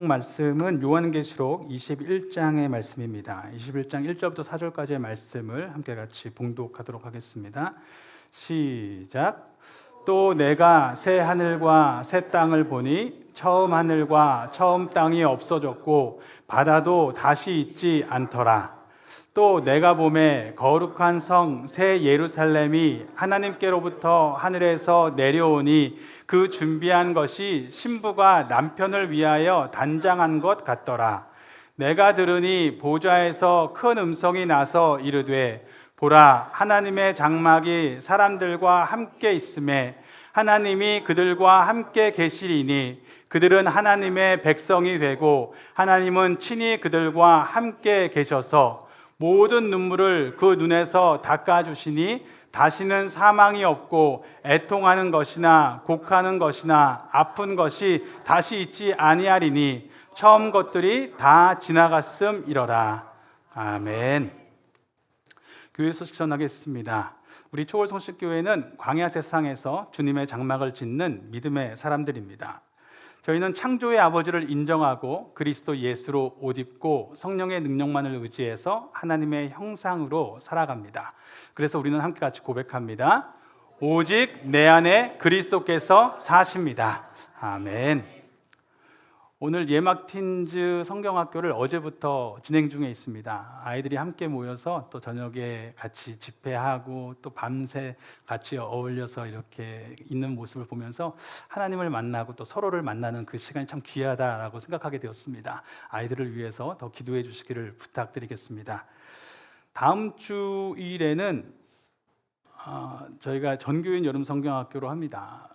말씀은 요한계시록 21장의 말씀입니다. 21장 1절부터 4절까지의 말씀을 함께 같이 봉독하도록 하겠습니다. 시작. 또 내가 새 하늘과 새 땅을 보니 처음 하늘과 처음 땅이 없어졌고 바다도 다시 있지 않더라. 또 내가 보매 거룩한 성 새 예루살렘이 하나님께로부터 하늘에서 내려오니 그 준비한 것이 신부가 남편을 위하여 단장한 것 같더라. 내가 들으니 보좌에서 큰 음성이 나서 이르되 보라, 하나님의 장막이 사람들과 함께 있음에 하나님이 그들과 함께 계시리니 그들은 하나님의 백성이 되고 하나님은 친히 그들과 함께 계셔서 모든 눈물을 그 눈에서 닦아주시니 다시는 사망이 없고 애통하는 것이나 곡하는 것이나 아픈 것이 다시 있지 아니하리니 처음 것들이 다 지나갔음이러라. 아멘. 교회 소식 전하겠습니다. 우리 초월성식교회는 광야 세상에서 주님의 장막을 짓는 믿음의 사람들입니다. 저희는 창조의 아버지를 인정하고 그리스도 예수로 옷 입고 성령의 능력만을 의지해서 하나님의 형상으로 살아갑니다. 그래서 우리는 함께 같이 고백합니다. 오직 내 안에 그리스도께서 사십니다. 아멘. 오늘 예막틴즈 성경학교를 어제부터 진행 중에 있습니다. 아이들이 함께 모여서 또 저녁에 같이 집회하고 또 밤새 같이 어울려서 이렇게 있는 모습을 보면서 하나님을 만나고 또 서로를 만나는 그 시간이 참 귀하다라고 생각하게 되었습니다. 아이들을 위해서 더 기도해 주시기를 부탁드리겠습니다. 다음 주일에는 저희가 전교인 여름 성경학교로 합니다.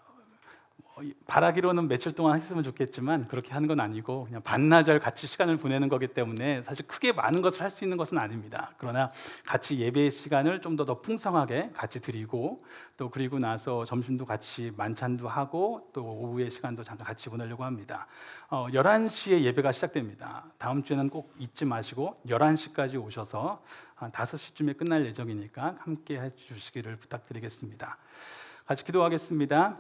바라기로는 며칠 동안 했으면 좋겠지만 그렇게 하는 건 아니고 그냥 반나절 같이 시간을 보내는 거기 때문에 사실 크게 많은 것을 할 수 있는 것은 아닙니다. 그러나 같이 예배의 시간을 좀 더 풍성하게 같이 드리고 또 그리고 나서 점심도 같이 만찬도 하고 또 오후의 시간도 잠깐 같이 보내려고 합니다. 11시에 예배가 시작됩니다. 다음 주에는 꼭 잊지 마시고 11시까지 오셔서 한 5시쯤에 끝날 예정이니까 함께 해주시기를 부탁드리겠습니다. 같이 기도하겠습니다.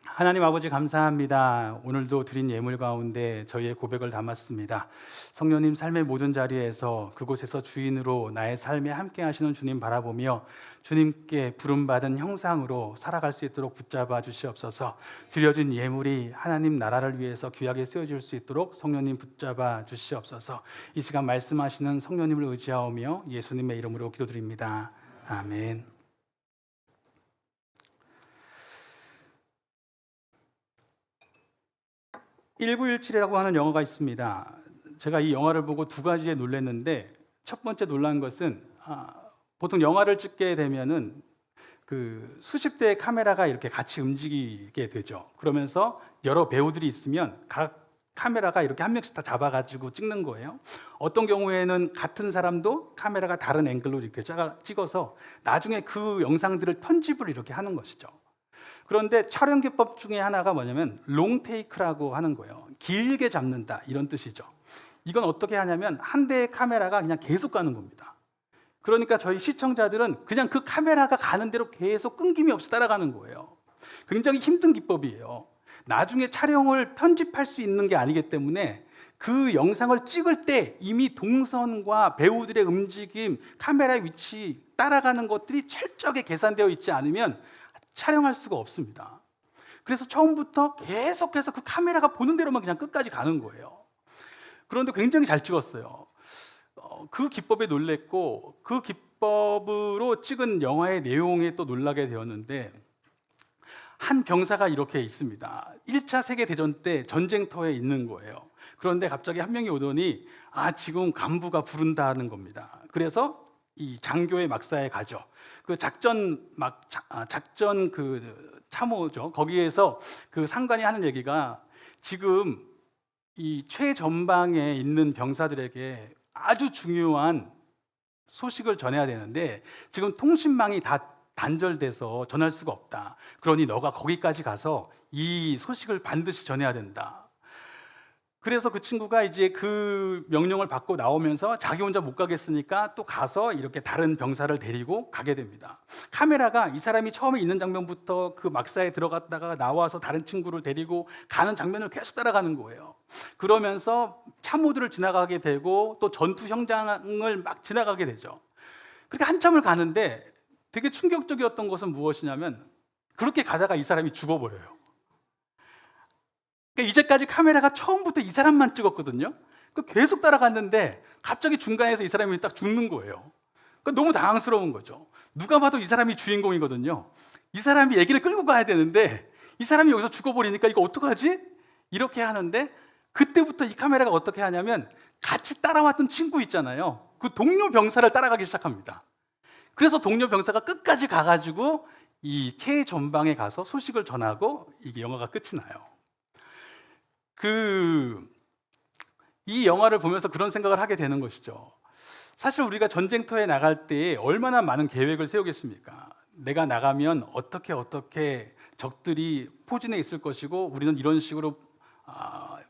하나님 아버지 감사합니다. 오늘도 드린 예물 가운데 저희의 고백을 담았습니다. 성령님 삶의 모든 자리에서 그곳에서 주인으로 나의 삶에 함께 하시는 주님 바라보며 주님께 부름받은 형상으로 살아갈 수 있도록 붙잡아 주시옵소서. 드려진 예물이 하나님 나라를 위해서 귀하게 쓰여질 수 있도록 성령님 붙잡아 주시옵소서. 이 시간 말씀하시는 성령님을 의지하오며 예수님의 이름으로 기도드립니다. 아멘. 1917이라고 하는 영화가 있습니다. 제가 이 영화를 보고 두 가지에 놀랐는데 첫 번째 놀란 것은 보통 영화를 찍게 되면은 그 수십 대의 카메라가 이렇게 같이 움직이게 되죠. 그러면서 여러 배우들이 있으면 각 카메라가 이렇게 한 명씩 다 잡아가지고 찍는 거예요. 어떤 경우에는 같은 사람도 카메라가 다른 앵글로 이렇게 찍어서 나중에 그 영상들을 편집을 이렇게 하는 것이죠. 그런데 촬영 기법 중에 하나가 뭐냐면 롱테이크라고 하는 거예요. 길게 잡는다 이런 뜻이죠. 이건 어떻게 하냐면 한 대의 카메라가 그냥 계속 가는 겁니다. 그러니까 저희 시청자들은 그냥 그 카메라가 가는 대로 계속 끊김이 없이 따라가는 거예요. 굉장히 힘든 기법이에요. 나중에 촬영을 편집할 수 있는 게 아니기 때문에 그 영상을 찍을 때 이미 동선과 배우들의 움직임, 카메라의 위치 따라가는 것들이 철저하게 계산되어 있지 않으면 촬영할 수가 없습니다. 그래서 처음부터 계속해서 그 카메라가 보는 대로만 그냥 끝까지 가는 거예요. 그런데 굉장히 잘 찍었어요. 그 기법에 놀랬고 그 기법으로 찍은 영화의 내용에 또 놀라게 되었는데 한 병사가 이렇게 있습니다. 1차 세계대전 때 전쟁터에 있는 거예요. 그런데 갑자기 한 명이 오더니 지금 간부가 부른다는 겁니다. 그래서 이 장교의 막사에 가죠. 그 작전 그 참호죠. 거기에서 그 상관이 하는 얘기가 지금 이 최전방에 있는 병사들에게 아주 중요한 소식을 전해야 되는데 지금 통신망이 다 단절돼서 전할 수가 없다. 그러니 너가 거기까지 가서 이 소식을 반드시 전해야 된다. 그래서 그 친구가 이제 그 명령을 받고 나오면서 자기 혼자 못 가겠으니까 또 가서 이렇게 다른 병사를 데리고 가게 됩니다. 카메라가 이 사람이 처음에 있는 장면부터 그 막사에 들어갔다가 나와서 다른 친구를 데리고 가는 장면을 계속 따라가는 거예요. 그러면서 참호들을 지나가게 되고 또 전투 현장을 막 지나가게 되죠. 그렇게 한참을 가는데 되게 충격적이었던 것은 무엇이냐면 그렇게 가다가 이 사람이 죽어버려요. 그러니까 이제까지 카메라가 처음부터 이 사람만 찍었거든요. 계속 따라갔는데 갑자기 중간에서 이 사람이 딱 죽는 거예요. 너무 당황스러운 거죠. 누가 봐도 이 사람이 주인공이거든요. 이 사람이 얘기를 끌고 가야 되는데 이 사람이 여기서 죽어버리니까 이거 어떡하지? 이렇게 하는데 그때부터 이 카메라가 어떻게 하냐면 같이 따라왔던 친구 있잖아요. 그 동료 병사를 따라가기 시작합니다. 그래서 동료 병사가 끝까지 가가지고 이 최전방에 가서 소식을 전하고 이게 영화가 끝이 나요. 이 영화를 보면서 그런 생각을 하게 되는 것이죠. 사실 우리가 전쟁터에 나갈 때 얼마나 많은 계획을 세우겠습니까? 내가 나가면 어떻게 적들이 포진해 있을 것이고 우리는 이런 식으로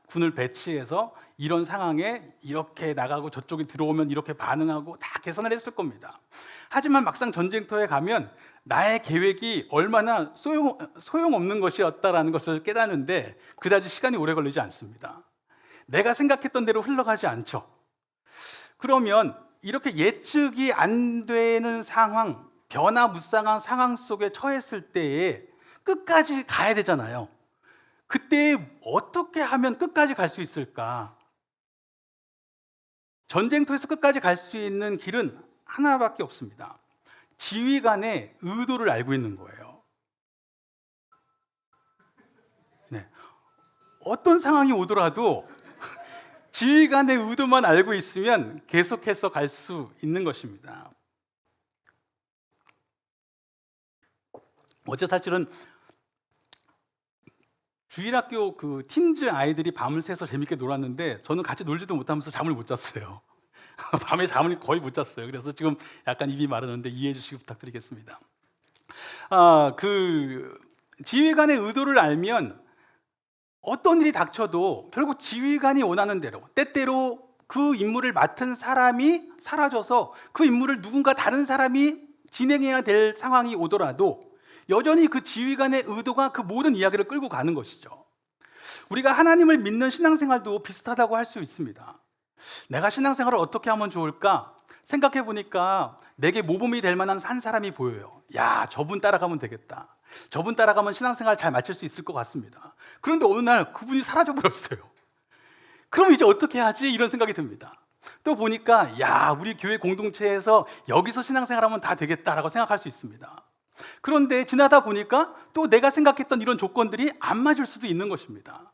군을 배치해서 이런 상황에 이렇게 나가고 저쪽이 들어오면 이렇게 반응하고 다 계산을 했을 겁니다. 하지만 막상 전쟁터에 가면 나의 계획이 얼마나 소용없는 것이었다라는 것을 깨닫는데 그다지 시간이 오래 걸리지 않습니다. 내가 생각했던 대로 흘러가지 않죠. 그러면 이렇게 예측이 안 되는 상황, 변화무쌍한 상황 속에 처했을 때에 끝까지 가야 되잖아요. 그때 어떻게 하면 끝까지 갈 수 있을까? 전쟁터에서 끝까지 갈 수 있는 길은 하나밖에 없습니다. 지휘관의 의도를 알고 있는 거예요. 네. 어떤 상황이 오더라도 지휘관의 의도만 알고 있으면 계속해서 갈 수 있는 것입니다. 어제 사실은 주일학교 그 팀즈 아이들이 밤을 새서 재밌게 놀았는데 저는 같이 놀지도 못하면서 잠을 못 잤어요. 밤에 잠을 거의 못 잤어요. 그래서 지금 약간 입이 마르는데 이해해 주시기 부탁드리겠습니다. 그 지휘관의 의도를 알면 어떤 일이 닥쳐도 결국 지휘관이 원하는 대로 때때로 그 임무를 맡은 사람이 사라져서 그 임무를 누군가 다른 사람이 진행해야 될 상황이 오더라도 여전히 그 지휘관의 의도가 그 모든 이야기를 끌고 가는 것이죠. 우리가 하나님을 믿는 신앙생활도 비슷하다고 할 수 있습니다. 내가 신앙생활을 어떻게 하면 좋을까? 생각해 보니까 내게 모범이 될 만한 한 사람이 보여요. 야, 저분 따라가면 되겠다. 저분 따라가면 신앙생활 잘 마칠 수 있을 것 같습니다. 그런데 어느 날 그분이 사라져 버렸어요. 그럼 이제 어떻게 하지? 이런 생각이 듭니다. 또 보니까 야, 우리 교회 공동체에서 여기서 신앙생활하면 다 되겠다라고 생각할 수 있습니다. 그런데 지나다 보니까 또 내가 생각했던 이런 조건들이 안 맞을 수도 있는 것입니다.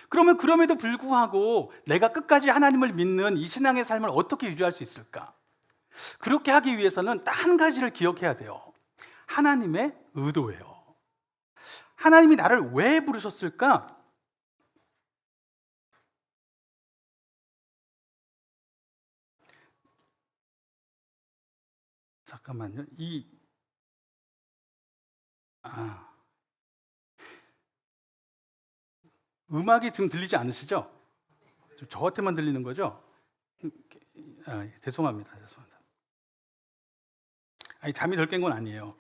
그러면 그럼에도 불구하고 내가 끝까지 하나님을 믿는 이 신앙의 삶을 어떻게 유지할 수 있을까? 그렇게 하기 위해서는 딱 한 가지를 기억해야 돼요. 하나님의 의도예요. 하나님이 나를 왜 부르셨을까? 잠깐만요. 음악이 지금 들리지 않으시죠? 저한테만 들리는 거죠? 죄송합니다. 아니, 잠이 덜 깬 건 아니에요.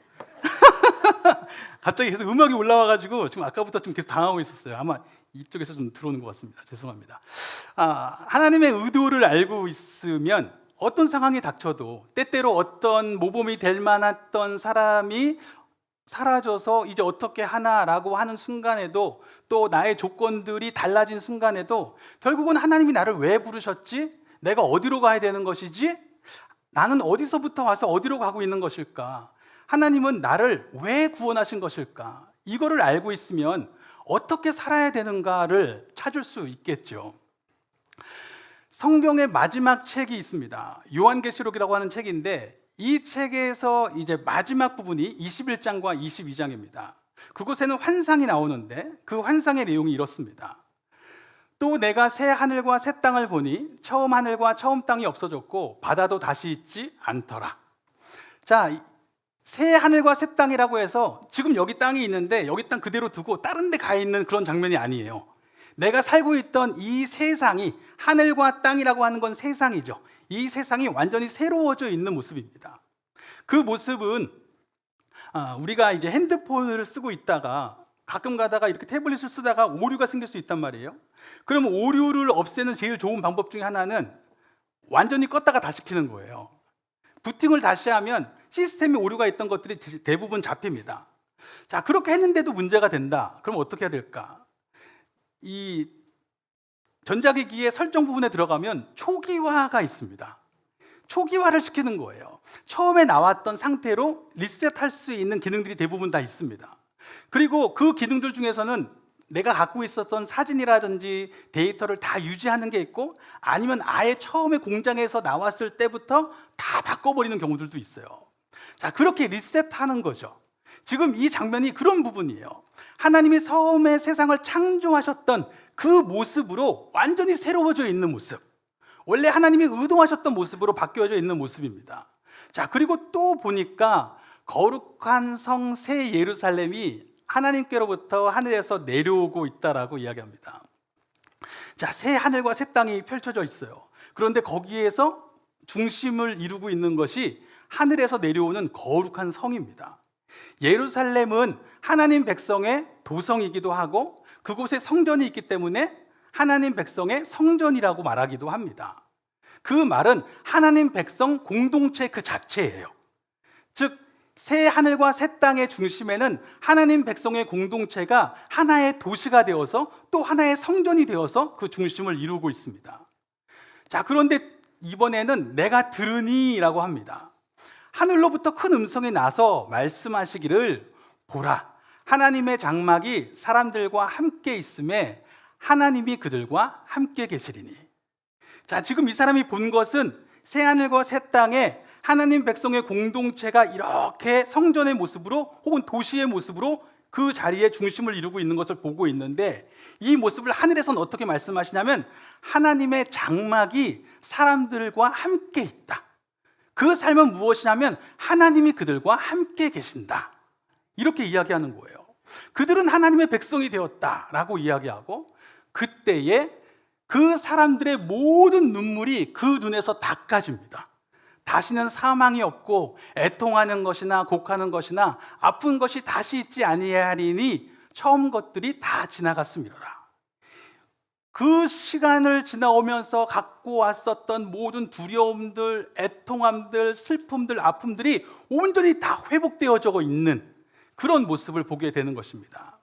갑자기 계속 음악이 올라와가지고 지금 아까부터 좀 계속 당하고 있었어요. 아마 이쪽에서 좀 들어오는 것 같습니다. 죄송합니다. 하나님의 의도를 알고 있으면 어떤 상황이 닥쳐도 때때로 어떤 모범이 될 만했던 사람이 사라져서 이제 어떻게 하나라고 하는 순간에도 또 나의 조건들이 달라진 순간에도 결국은 하나님이 나를 왜 부르셨지? 내가 어디로 가야 되는 것이지? 나는 어디서부터 와서 어디로 가고 있는 것일까? 하나님은 나를 왜 구원하신 것일까? 이거를 알고 있으면 어떻게 살아야 되는가를 찾을 수 있겠죠. 성경의 마지막 책이 있습니다. 요한계시록이라고 하는 책인데 이 책에서 이제 마지막 부분이 21장과 22장입니다. 그곳에는 환상이 나오는데 그 환상의 내용이 이렇습니다. 또 내가 새 하늘과 새 땅을 보니 처음 하늘과 처음 땅이 없어졌고 바다도 다시 있지 않더라. 자, 새 하늘과 새 땅이라고 해서 지금 여기 땅이 있는데 여기 땅 그대로 두고 다른 데 가 있는 그런 장면이 아니에요. 내가 살고 있던 이 세상이, 하늘과 땅이라고 하는 건 세상이죠. 이 세상이 완전히 새로워져 있는 모습입니다. 그 모습은 우리가 이제 핸드폰을 쓰고 있다가 가끔 가다가 이렇게 태블릿을 쓰다가 오류가 생길 수 있단 말이에요. 그럼 오류를 없애는 제일 좋은 방법 중에 하나는 완전히 껐다가 다시 켜는 거예요. 부팅을 다시 하면 시스템에 오류가 있던 것들이 대부분 잡힙니다. 자, 그렇게 했는데도 문제가 된다. 그럼 어떻게 해야 될까? 이 전자기기의 설정 부분에 들어가면 초기화가 있습니다. 초기화를 시키는 거예요. 처음에 나왔던 상태로 리셋할 수 있는 기능들이 대부분 다 있습니다. 그리고 그 기능들 중에서는 내가 갖고 있었던 사진이라든지 데이터를 다 유지하는 게 있고, 아니면 아예 처음에 공장에서 나왔을 때부터 다 바꿔버리는 경우들도 있어요. 자, 그렇게 리셋하는 거죠. 지금 이 장면이 그런 부분이에요. 하나님이 처음에 세상을 창조하셨던 그 모습으로 완전히 새로워져 있는 모습, 원래 하나님이 의도하셨던 모습으로 바뀌어져 있는 모습입니다. 자, 그리고 또 보니까 거룩한 성 새 예루살렘이 하나님께로부터 하늘에서 내려오고 있다라고 이야기합니다. 자, 새 하늘과 새 땅이 펼쳐져 있어요. 그런데 거기에서 중심을 이루고 있는 것이 하늘에서 내려오는 거룩한 성입니다. 예루살렘은 하나님 백성의 도성이기도 하고 그곳에 성전이 있기 때문에 하나님 백성의 성전이라고 말하기도 합니다. 그 말은 하나님 백성 공동체 그 자체예요. 즉, 새 하늘과 새 땅의 중심에는 하나님 백성의 공동체가 하나의 도시가 되어서 또 하나의 성전이 되어서 그 중심을 이루고 있습니다. 자, 그런데 이번에는 내가 들으니라고 합니다. 하늘로부터 큰 음성이 나서 말씀하시기를, 보라, 하나님의 장막이 사람들과 함께 있음에 하나님이 그들과 함께 계시리니. 자, 지금 이 사람이 본 것은 새 하늘과 새 땅에 하나님 백성의 공동체가 이렇게 성전의 모습으로 혹은 도시의 모습으로 그 자리에 중심을 이루고 있는 것을 보고 있는데, 이 모습을 하늘에서는 어떻게 말씀하시냐면 하나님의 장막이 사람들과 함께 있다. 그 삶은 무엇이냐면 하나님이 그들과 함께 계신다. 이렇게 이야기하는 거예요. 그들은 하나님의 백성이 되었다라고 이야기하고, 그때에 그 사람들의 모든 눈물이 그 눈에서 닦아집니다. 다시는 사망이 없고 애통하는 것이나 곡하는 것이나 아픈 것이 다시 있지 아니하리니 처음 것들이 다 지나갔음이로라. 그 시간을 지나오면서 갖고 왔었던 모든 두려움들, 애통함들, 슬픔들, 아픔들이 온전히 다 회복되어져 있는 그런 모습을 보게 되는 것입니다.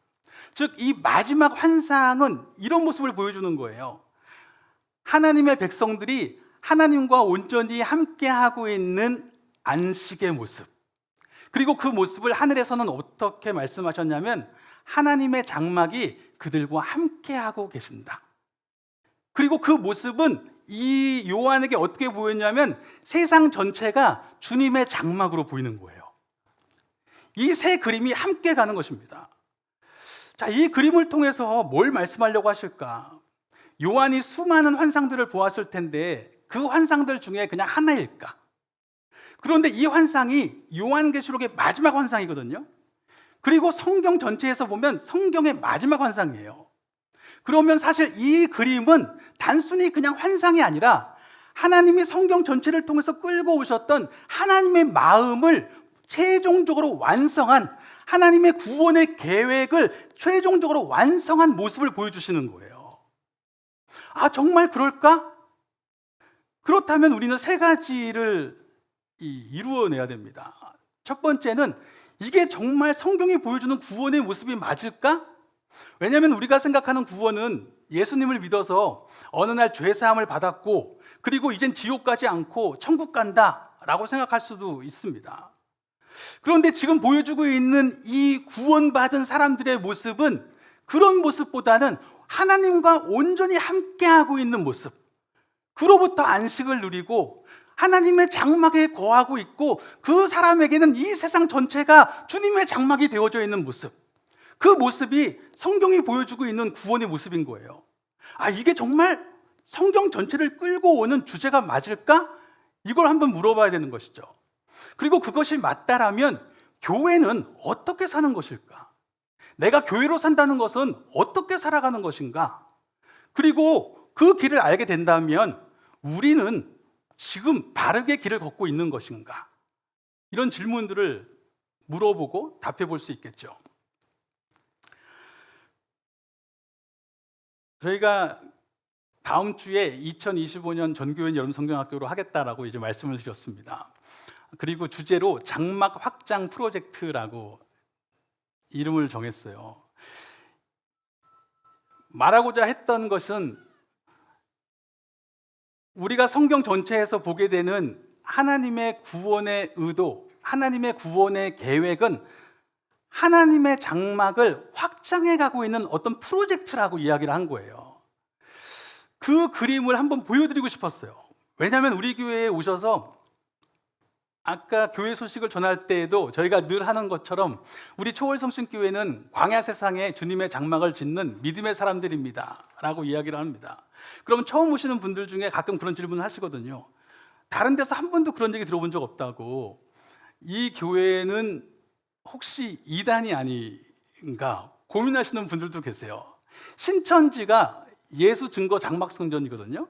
즉, 이 마지막 환상은 이런 모습을 보여주는 거예요. 하나님의 백성들이 하나님과 온전히 함께하고 있는 안식의 모습, 그리고 그 모습을 하늘에서는 어떻게 말씀하셨냐면 하나님의 장막이 그들과 함께하고 계신다. 그리고 그 모습은 이 요한에게 어떻게 보였냐면 세상 전체가 주님의 장막으로 보이는 거예요. 이 세 그림이 함께 가는 것입니다. 자, 이 그림을 통해서 뭘 말씀하려고 하실까? 요한이 수많은 환상들을 보았을 텐데 그 환상들 중에 그냥 하나일까? 그런데 이 환상이 요한계시록의 마지막 환상이거든요. 그리고 성경 전체에서 보면 성경의 마지막 환상이에요. 그러면 사실 이 그림은 단순히 그냥 환상이 아니라 하나님이 성경 전체를 통해서 끌고 오셨던 하나님의 마음을 최종적으로 완성한, 하나님의 구원의 계획을 최종적으로 완성한 모습을 보여주시는 거예요. 아, 정말 그럴까? 그렇다면 우리는 세 가지를 이루어내야 됩니다. 첫 번째는 이게 정말 성경이 보여주는 구원의 모습이 맞을까? 왜냐하면 우리가 생각하는 구원은 예수님을 믿어서 어느 날 죄사함을 받았고 그리고 이젠 지옥 가지 않고 천국 간다라고 생각할 수도 있습니다. 그런데 지금 보여주고 있는 이 구원받은 사람들의 모습은 그런 모습보다는 하나님과 온전히 함께하고 있는 모습, 그로부터 안식을 누리고 하나님의 장막에 거하고 있고 그 사람에게는 이 세상 전체가 주님의 장막이 되어져 있는 모습, 그 모습이 성경이 보여주고 있는 구원의 모습인 거예요. 아, 이게 정말 성경 전체를 끌고 오는 주제가 맞을까? 이걸 한번 물어봐야 되는 것이죠. 그리고 그것이 맞다라면 교회는 어떻게 사는 것일까? 내가 교회로 산다는 것은 어떻게 살아가는 것인가? 그리고 그 길을 알게 된다면 우리는 지금 바르게 길을 걷고 있는 것인가? 이런 질문들을 물어보고 답해 볼 수 있겠죠. 저희가 다음 주에 2025년 전교인 여름성경학교로 하겠다라고 이제 말씀을 드렸습니다. 그리고 주제로 장막 확장 프로젝트라고 이름을 정했어요. 말하고자 했던 것은 우리가 성경 전체에서 보게 되는 하나님의 구원의 의도, 하나님의 구원의 계획은 하나님의 장막을 확장해 가고 있는 어떤 프로젝트라고 이야기를 한 거예요. 그 그림을 한번 보여드리고 싶었어요. 왜냐하면 우리 교회에 오셔서 아까 교회 소식을 전할 때에도 저희가 늘 하는 것처럼 우리 초월성신교회는 광야 세상에 주님의 장막을 짓는 믿음의 사람들입니다 라고 이야기를 합니다. 그럼 처음 오시는 분들 중에 가끔 그런 질문을 하시거든요. 다른 데서 한 번도 그런 얘기 들어본 적 없다고. 이 교회는 혹시 이단이 아닌가 고민하시는 분들도 계세요. 신천지가 예수 증거 장막 성전이거든요.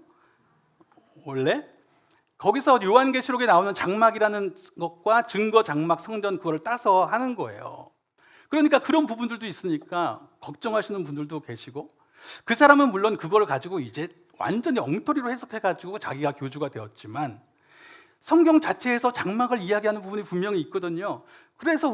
원래 거기서 요한계시록에 나오는 장막이라는 것과 증거 장막 성전 그걸 따서 하는 거예요. 그러니까 그런 부분들도 있으니까 걱정하시는 분들도 계시고, 그 사람은 물론 그걸 가지고 이제 완전히 엉터리로 해석해 가지고 자기가 교주가 되었지만 성경 자체에서 장막을 이야기하는 부분이 분명히 있거든요. 그래서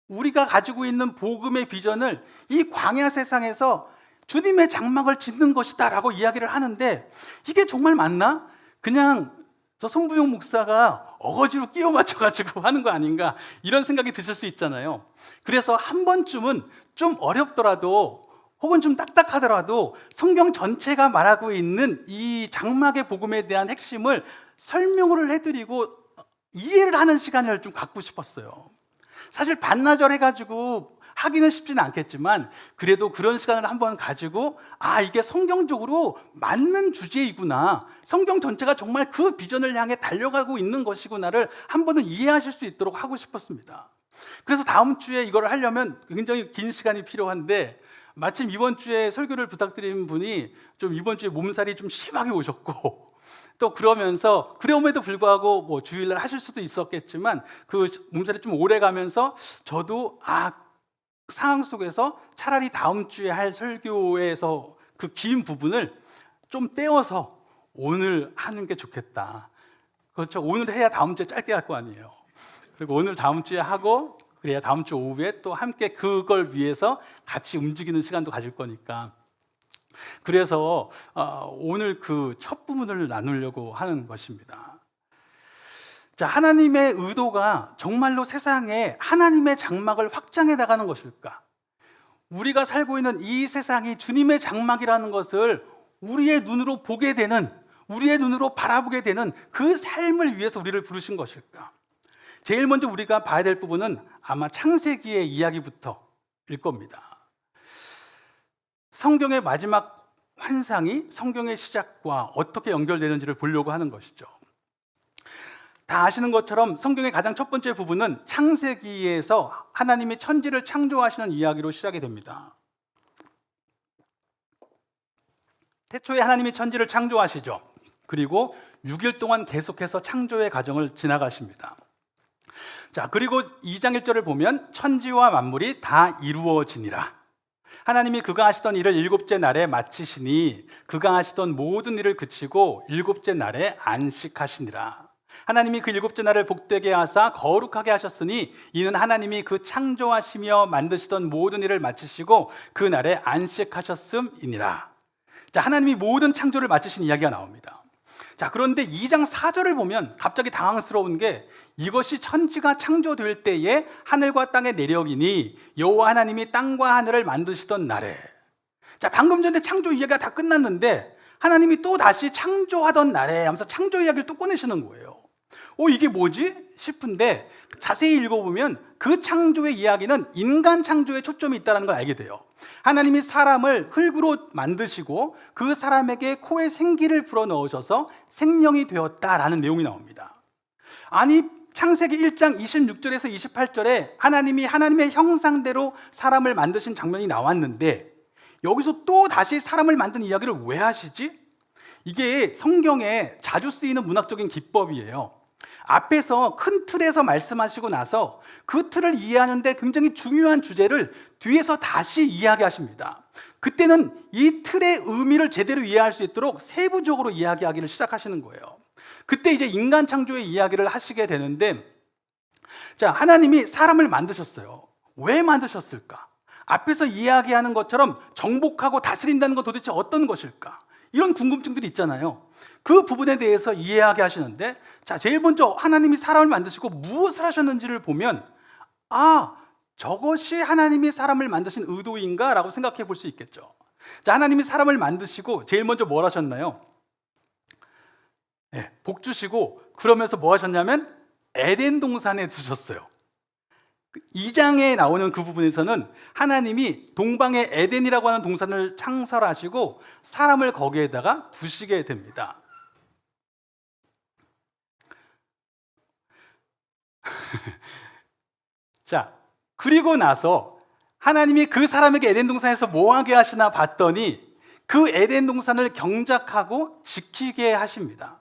우리가 가지고 있는 복음의 비전을 이 광야 세상에서 주님의 장막을 짓는 것이다 라고 이야기를 하는데, 이게 정말 맞나? 그냥 저 송부용 목사가 어거지로 끼워 맞춰가지고 하는 거 아닌가, 이런 생각이 드실 수 있잖아요. 그래서 한 번쯤은 좀 어렵더라도 혹은 좀 딱딱하더라도 성경 전체가 말하고 있는 이 장막의 복음에 대한 핵심을 설명을 해드리고 이해를 하는 시간을 좀 갖고 싶었어요. 사실 반나절 해가지고 하기는 쉽지는 않겠지만 그래도 그런 시간을 한번 가지고 이게 성경적으로 맞는 주제이구나, 성경 전체가 정말 그 비전을 향해 달려가고 있는 것이구나를 한 번은 이해하실 수 있도록 하고 싶었습니다. 그래서 다음 주에 이걸 하려면 굉장히 긴 시간이 필요한데, 마침 이번 주에 설교를 부탁드린 분이 좀 이번 주에 몸살이 좀 심하게 오셨고, 또 그럼에도 불구하고 뭐 주일날 하실 수도 있었겠지만 그 몸살이 좀 오래 가면서 저도 상황 속에서 차라리 다음 주에 할 설교에서 그 긴 부분을 좀 떼어서 오늘 하는 게 좋겠다. 그렇죠. 오늘 해야 다음 주에 짧게 할 거 아니에요. 그리고 오늘 다음 주에 하고 그래야 다음 주 오후에 또 함께 그걸 위해서 같이 움직이는 시간도 가질 거니까. 그래서 오늘 그 첫 부분을 나누려고 하는 것입니다. 자, 하나님의 의도가 정말로 세상에 하나님의 장막을 확장해 나가는 것일까? 우리가 살고 있는 이 세상이 주님의 장막이라는 것을 우리의 눈으로 보게 되는, 우리의 눈으로 바라보게 되는 그 삶을 위해서 우리를 부르신 것일까? 제일 먼저 우리가 봐야 될 부분은 아마 창세기의 이야기부터일 겁니다. 성경의 마지막 환상이 성경의 시작과 어떻게 연결되는지를 보려고 하는 것이죠. 다 아시는 것처럼 성경의 가장 첫 번째 부분은 창세기에서 하나님이 천지를 창조하시는 이야기로 시작이 됩니다. 태초에 하나님이 천지를 창조하시죠. 그리고 6일 동안 계속해서 창조의 과정을 지나가십니다. 자, 그리고 2장 1절을 보면 천지와 만물이 다 이루어지니라. 하나님이 그가 하시던 일을 일곱째 날에 마치시니 그가 하시던 모든 일을 그치고 일곱째 날에 안식하시니라. 하나님이 그 일곱째 날을 복되게 하사 거룩하게 하셨으니 이는 하나님이 그 창조하시며 만드시던 모든 일을 마치시고 그 날에 안식하셨음이니라. 자, 하나님이 모든 창조를 마치신 이야기가 나옵니다. 자, 그런데 2장 4절을 보면 갑자기 당황스러운 게, 이것이 천지가 창조될 때에 하늘과 땅의 내력이니 여호와 하나님이 땅과 하늘을 만드시던 날에. 자, 방금 전에 창조 이야기가 다 끝났는데 하나님이 또 다시 창조하던 날에 하면서 창조 이야기를 또 꺼내시는 거예요. 이게 뭐지? 싶은데 자세히 읽어보면 그 창조의 이야기는 인간 창조에 초점이 있다는 걸 알게 돼요. 하나님이 사람을 흙으로 만드시고 그 사람에게 코에 생기를 불어넣으셔서 생명이 되었다라는 내용이 나옵니다. 아니, 창세기 1장 26절에서 28절에 하나님이 하나님의 형상대로 사람을 만드신 장면이 나왔는데 여기서 또 다시 사람을 만든 이야기를 왜 하시지? 이게 성경에 자주 쓰이는 문학적인 기법이에요. 앞에서 큰 틀에서 말씀하시고 나서 그 틀을 이해하는데 굉장히 중요한 주제를 뒤에서 다시 이야기하십니다. 그때는 이 틀의 의미를 제대로 이해할 수 있도록 세부적으로 이야기하기를 시작하시는 거예요. 그때 이제 인간 창조의 이야기를 하시게 되는데, 자, 하나님이 사람을 만드셨어요. 왜 만드셨을까? 앞에서 이야기하는 것처럼 정복하고 다스린다는 건 도대체 어떤 것일까? 이런 궁금증들이 있잖아요. 그 부분에 대해서 이해하게 하시는데, 자, 제일 먼저 하나님이 사람을 만드시고 무엇을 하셨는지를 보면, 아, 저것이 하나님이 사람을 만드신 의도인가? 라고 생각해 볼 수 있겠죠. 자, 하나님이 사람을 만드시고 제일 먼저 뭘 하셨나요? 네, 복 주시고 그러면서 뭐 하셨냐면 에덴 동산에 두셨어요. 2장에 나오는 그 부분에서는 하나님이 동방의 에덴이라고 하는 동산을 창설하시고 사람을 거기에다가 두시게 됩니다. 자, 그리고 나서 하나님이 그 사람에게 에덴 동산에서 뭐 하게 하시나 봤더니 그 에덴 동산을 경작하고 지키게 하십니다.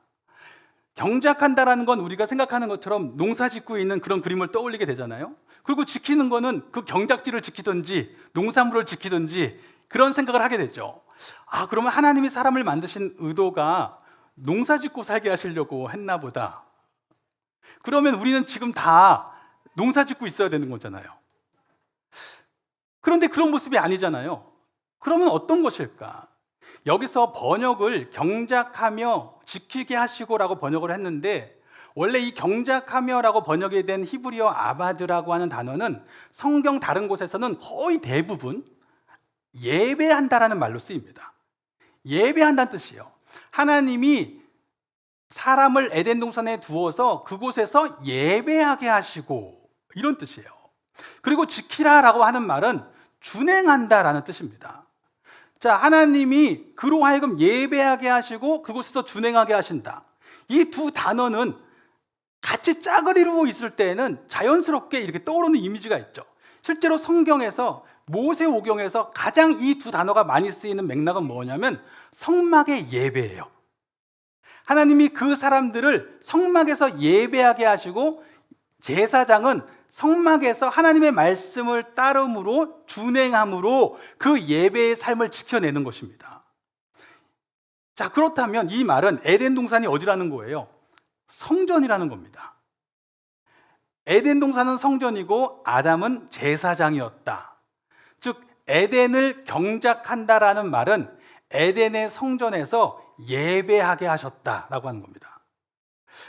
경작한다라는 건 우리가 생각하는 것처럼 농사 짓고 있는 그런 그림을 떠올리게 되잖아요. 그리고 지키는 거는 그 경작지를 지키든지 농산물을 지키든지 그런 생각을 하게 되죠. 아, 그러면 하나님이 사람을 만드신 의도가 농사 짓고 살게 하시려고 했나 보다. 그러면 우리는 지금 다 농사 짓고 있어야 되는 거잖아요. 그런데 그런 모습이 아니잖아요. 그러면 어떤 것일까? 여기서 번역을 경작하며 지키게 하시고라고 번역을 했는데, 원래 이 경작하며라고 번역이 된 히브리어 아바드라고 하는 단어는 성경 다른 곳에서는 거의 대부분 예배한다라는 말로 쓰입니다. 예배한다는 뜻이에요. 하나님이 사람을 에덴 동산에 두어서 그곳에서 예배하게 하시고, 이런 뜻이에요. 그리고 지키라라고 하는 말은 준행한다라는 뜻입니다. 자, 하나님이 그로 하여금 예배하게 하시고 그곳에서 준행하게 하신다. 이 두 단어는 같이 짝을 이루고 있을 때에는 자연스럽게 이렇게 떠오르는 이미지가 있죠. 실제로 성경에서 모세오경에서 가장 이 두 단어가 많이 쓰이는 맥락은 뭐냐면 성막의 예배예요. 하나님이 그 사람들을 성막에서 예배하게 하시고 제사장은 성막에서 하나님의 말씀을 따름으로 준행함으로 그 예배의 삶을 지켜내는 것입니다. 자, 그렇다면 이 말은 에덴 동산이 어디라는 거예요? 성전이라는 겁니다. 에덴 동산은 성전이고 아담은 제사장이었다. 즉 에덴을 경작한다라는 말은 에덴의 성전에서 예배하게 하셨다라고 하는 겁니다.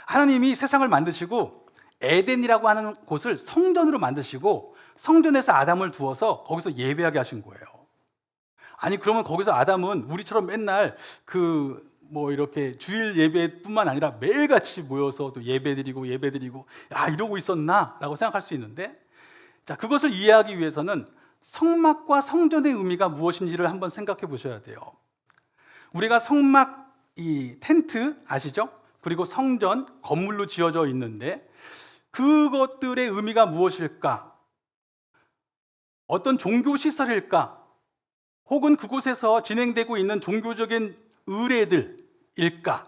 하나님이 세상을 만드시고 에덴이라고 하는 곳을 성전으로 만드시고 성전에서 아담을 두어서 거기서 예배하게 하신 거예요. 아니, 그러면 거기서 아담은 우리처럼 맨날 이렇게 주일 예배뿐만 아니라 매일같이 모여서 또 예배드리고 이러고 있었나? 라고 생각할 수 있는데, 자, 그것을 이해하기 위해서는 성막과 성전의 의미가 무엇인지를 한번 생각해 보셔야 돼요. 우리가 성막, 이 텐트 아시죠? 그리고 성전, 건물로 지어져 있는데 그것들의 의미가 무엇일까? 어떤 종교 시설일까? 혹은 그곳에서 진행되고 있는 종교적인 의례들일까?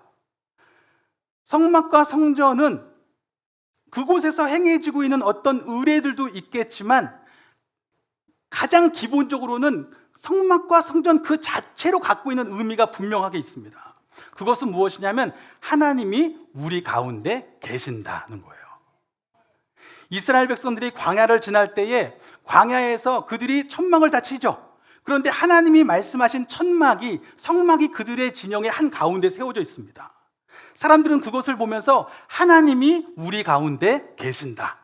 성막과 성전은 그곳에서 행해지고 있는 어떤 의례들도 있겠지만 가장 기본적으로는 성막과 성전 그 자체로 갖고 있는 의미가 분명하게 있습니다. 그것은 무엇이냐면 하나님이 우리 가운데 계신다는 거예요. 이스라엘 백성들이 광야를 지날 때에 광야에서 그들이 천막을 다 치죠. 그런데 하나님이 말씀하신 천막이, 성막이 그들의 진영의 한 가운데 세워져 있습니다. 사람들은 그것을 보면서 하나님이 우리 가운데 계신다.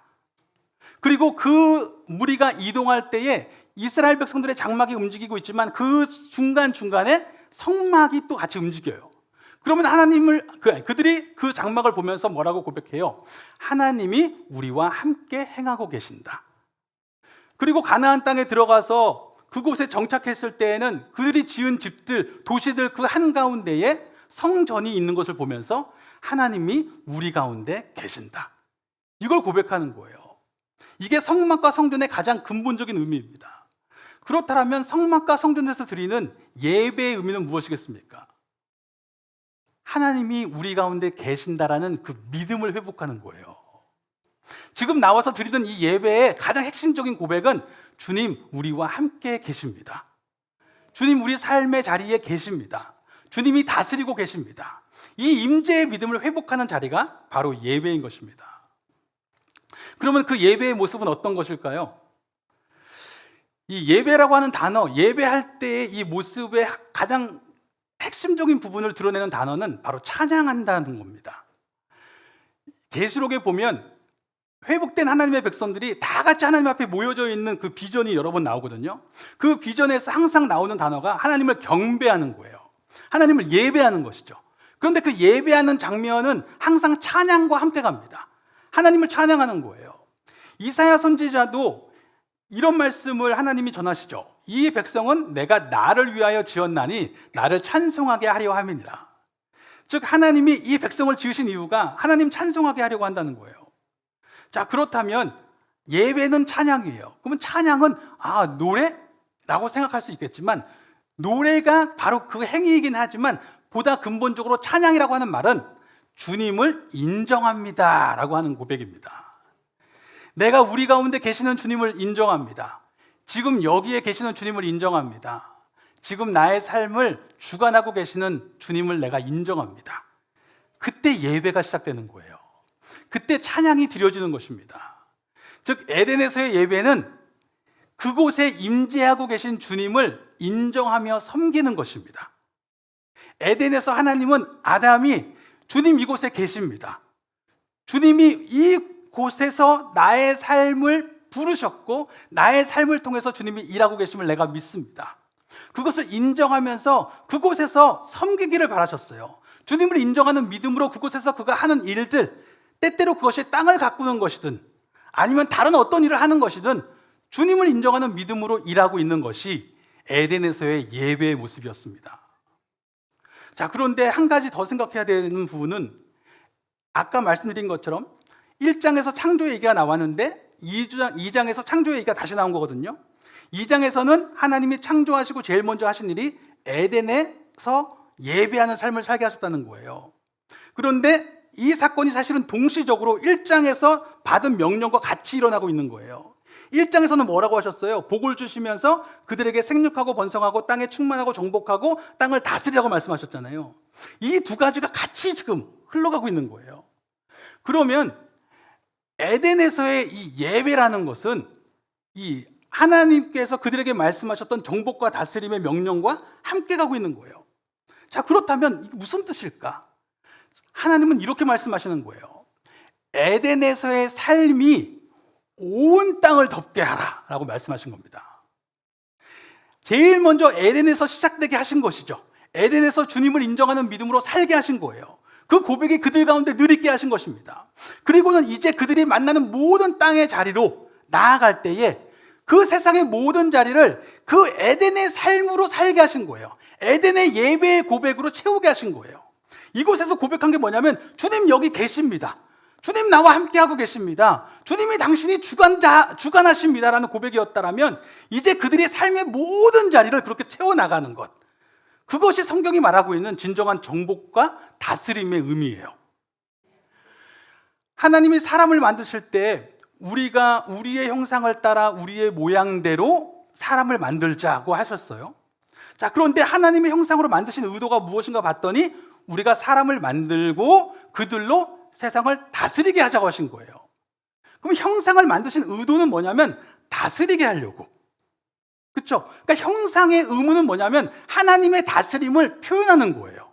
그리고 그 무리가 이동할 때에 이스라엘 백성들의 장막이 움직이고 있지만 그 중간중간에 성막이 또 같이 움직여요. 그러면 그들이 그 장막을 보면서 뭐라고 고백해요? 하나님이 우리와 함께 행하고 계신다. 그리고 가나안 땅에 들어가서 그곳에 정착했을 때에는 그들이 지은 집들, 도시들 그 한가운데에 성전이 있는 것을 보면서 하나님이 우리 가운데 계신다. 이걸 고백하는 거예요. 이게 성막과 성전의 가장 근본적인 의미입니다. 그렇다면 성막과 성전에서 드리는 예배의 의미는 무엇이겠습니까? 하나님이 우리 가운데 계신다라는 그 믿음을 회복하는 거예요. 지금 나와서 드리는 이 예배의 가장 핵심적인 고백은 주님 우리와 함께 계십니다. 주님 우리 삶의 자리에 계십니다. 주님이 다스리고 계십니다. 이 임재의 믿음을 회복하는 자리가 바로 예배인 것입니다. 그러면 그 예배의 모습은 어떤 것일까요? 이 예배라고 하는 단어, 예배할 때의 이 모습의 가장 핵심적인 부분을 드러내는 단어는 바로 찬양한다는 겁니다. 계시록에 보면 회복된 하나님의 백성들이 다 같이 하나님 앞에 모여져 있는 그 비전이 여러 번 나오거든요. 그 비전에서 항상 나오는 단어가 하나님을 경배하는 거예요. 하나님을 예배하는 것이죠. 그런데 그 예배하는 장면은 항상 찬양과 함께 갑니다. 하나님을 찬양하는 거예요. 이사야 선지자도 이런 말씀을 하나님이 전하시죠. 이 백성은 내가 나를 위하여 지었나니 나를 찬송하게 하려 함이니라. 즉 하나님이 이 백성을 지으신 이유가 하나님 찬송하게 하려고 한다는 거예요. 자, 그렇다면 예배는 찬양이에요. 그러면 찬양은 노래라고 생각할 수 있겠지만 노래가 바로 그 행위이긴 하지만 보다 근본적으로 찬양이라고 하는 말은 주님을 인정합니다 라고 하는 고백입니다. 내가 우리 가운데 계시는 주님을 인정합니다. 지금 여기에 계시는 주님을 인정합니다. 지금 나의 삶을 주관하고 계시는 주님을 내가 인정합니다. 그때 예배가 시작되는 거예요. 그때 찬양이 드려지는 것입니다. 즉 에덴에서의 예배는 그곳에 임재하고 계신 주님을 인정하며 섬기는 것입니다. 에덴에서 하나님은 아담이 주님 이곳에 계십니다. 주님이 이곳에서 나의 삶을 부르셨고 나의 삶을 통해서 주님이 일하고 계심을 내가 믿습니다. 그것을 인정하면서 그곳에서 섬기기를 바라셨어요. 주님을 인정하는 믿음으로 그곳에서 그가 하는 일들, 때때로 그것이 땅을 가꾸는 것이든 아니면 다른 어떤 일을 하는 것이든 주님을 인정하는 믿음으로 일하고 있는 것이 에덴에서의 예배의 모습이었습니다. 자, 그런데 한 가지 더 생각해야 되는 부분은 아까 말씀드린 것처럼 1장에서 창조의 얘기가 나왔는데 2장에서 창조의 얘기가 다시 나온 거거든요. 2장에서는 하나님이 창조하시고 제일 먼저 하신 일이 에덴에서 예배하는 삶을 살게 하셨다는 거예요. 그런데 이 사건이 사실은 동시적으로 1장에서 받은 명령과 같이 일어나고 있는 거예요. 1장에서는 뭐라고 하셨어요? 복을 주시면서 그들에게 생육하고 번성하고 땅에 충만하고 정복하고 땅을 다스리라고 말씀하셨잖아요. 이 두 가지가 같이 지금 흘러가고 있는 거예요. 그러면 에덴에서의 이 예배라는 것은 이 하나님께서 그들에게 말씀하셨던 정복과 다스림의 명령과 함께 가고 있는 거예요. 자, 그렇다면 이게 무슨 뜻일까? 하나님은 이렇게 말씀하시는 거예요. 에덴에서의 삶이 온 땅을 덮게 하라 라고 말씀하신 겁니다. 제일 먼저 에덴에서 시작되게 하신 것이죠. 에덴에서 주님을 인정하는 믿음으로 살게 하신 거예요. 그 고백이 그들 가운데 늘 있게 하신 것입니다. 그리고는 이제 그들이 만나는 모든 땅의 자리로 나아갈 때에 그 세상의 모든 자리를 그 에덴의 삶으로 살게 하신 거예요. 에덴의 예배의 고백으로 채우게 하신 거예요. 이곳에서 고백한 게 뭐냐면 주님 여기 계십니다. 주님 나와 함께하고 계십니다. 주님이 당신이 주관하십니다라는 고백이었다라면 이제 그들의 삶의 모든 자리를 그렇게 채워나가는 것, 그것이 성경이 말하고 있는 진정한 정복과 다스림의 의미예요. 하나님이 사람을 만드실 때 우리가 우리의 형상을 따라 우리의 모양대로 사람을 만들자고 하셨어요. 자, 그런데 하나님의 형상으로 만드신 의도가 무엇인가 봤더니 우리가 사람을 만들고 그들로 세상을 다스리게 하자고 하신 거예요. 그럼 형상을 만드신 의도는 뭐냐면 다스리게 하려고. 그렇죠? 그러니까 형상의 의무는 뭐냐면 하나님의 다스림을 표현하는 거예요.